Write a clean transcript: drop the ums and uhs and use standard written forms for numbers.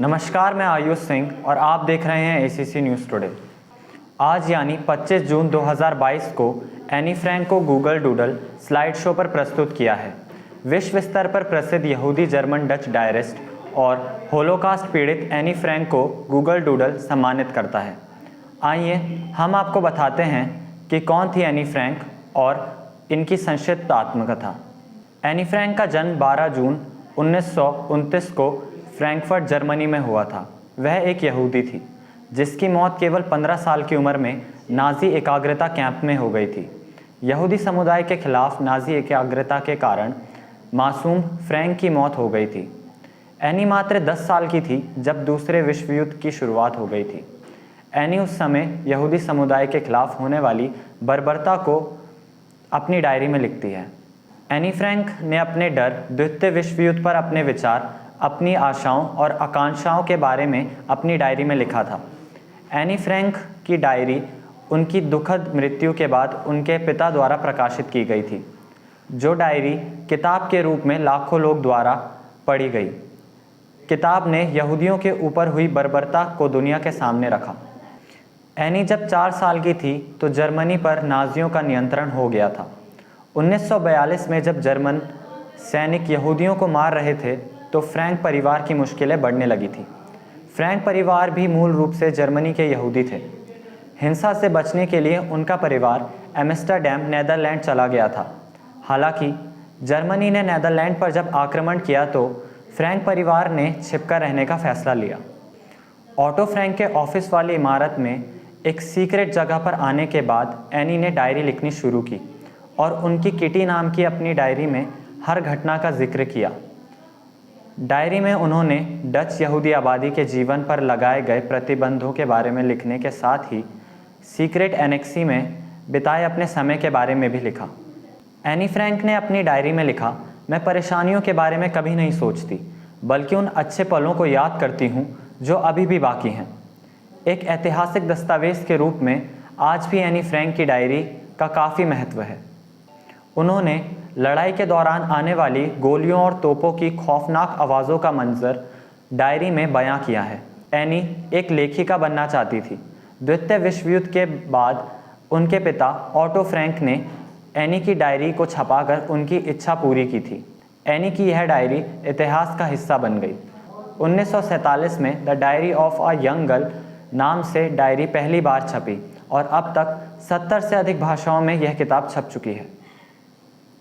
नमस्कार, मैं आयुष सिंह और आप देख रहे हैं एसीसी न्यूज़ टुडे। आज यानी 25 जून 2022 को एनी फ्रैंक को गूगल डूडल स्लाइड शो पर प्रस्तुत किया है। विश्व स्तर पर प्रसिद्ध यहूदी जर्मन डच डायरिस्ट और होलोकास्ट पीड़ित एनी फ्रैंक को गूगल डूडल सम्मानित करता है। आइए हम आपको बताते हैं कि कौन थी एनी फ्रैंक और इनकी संक्षिप्त आत्मकथा। एनी फ्रैंक का जन्म 12 जून 1929 को फ्रैंकफर्ट जर्मनी में हुआ था। वह एक यहूदी थी जिसकी मौत केवल 15 साल की उम्र में नाज़ी एकाग्रता कैंप में हो गई थी। यहूदी समुदाय के खिलाफ नाज़ी एकाग्रता के कारण मासूम फ्रैंक की मौत हो गई थी। एनी मात्र 10 साल की थी जब दूसरे विश्व युद्ध की शुरुआत हो गई थी। एनी उस समय यहूदी समुदाय के खिलाफ होने वाली बर्बरता को अपनी डायरी में लिखती है। एनी फ्रैंक ने अपने डर, द्वितीय विश्व युद्ध पर अपने विचार, अपनी आशाओं और आकांक्षाओं के बारे में अपनी डायरी में लिखा था। एनी फ्रैंक की डायरी उनकी दुखद मृत्यु के बाद उनके पिता द्वारा प्रकाशित की गई थी, जो डायरी किताब के रूप में लाखों लोग द्वारा पढ़ी गई। किताब ने यहूदियों के ऊपर हुई बर्बरता को दुनिया के सामने रखा। एनी जब 4 साल की थी तो जर्मनी पर नाज़ियों का नियंत्रण हो गया था। 1942 में जब जर्मन सैनिक यहूदियों को मार रहे थे तो फ्रैंक परिवार की मुश्किलें बढ़ने लगी थी। फ्रैंक परिवार भी मूल रूप से जर्मनी के यहूदी थे। हिंसा से बचने के लिए उनका परिवार एम्स्टर्डम, नेदरलैंड चला गया था। हालांकि जर्मनी ने नेदरलैंड पर जब आक्रमण किया तो फ्रैंक परिवार ने छिपकर रहने का फैसला लिया। ऑटो फ्रैंक के ऑफिस वाली इमारत में एक सीक्रेट जगह पर आने के बाद एनी ने डायरी लिखनी शुरू की और उनकी किटी नाम की अपनी डायरी में हर घटना का जिक्र किया। डायरी में उन्होंने डच यहूदी आबादी के जीवन पर लगाए गए प्रतिबंधों के बारे में लिखने के साथ ही सीक्रेट एनेक्सी में बिताए अपने समय के बारे में भी लिखा। एनी फ्रैंक ने अपनी डायरी में लिखा, मैं परेशानियों के बारे में कभी नहीं सोचती, बल्कि उन अच्छे पलों को याद करती हूँ जो अभी भी बाकी हैं। एक ऐतिहासिक दस्तावेज़ के रूप में आज भी एनी फ्रैंक की डायरी का काफ़ी महत्व है। उन्होंने लड़ाई के दौरान आने वाली गोलियों और तोपों की खौफनाक आवाज़ों का मंजर डायरी में बयां किया है। एनी एक लेखिका बनना चाहती थी। द्वितीय विश्व युद्ध के बाद उनके पिता ऑटो फ्रैंक ने एनी की डायरी को छपाकर उनकी इच्छा पूरी की थी। एनी की यह डायरी इतिहास का हिस्सा बन गई। 1947 में the diary of a young girl नाम से डायरी पहली बार छपी और अब तक 70 से अधिक भाषाओं में यह किताब छप चुकी है।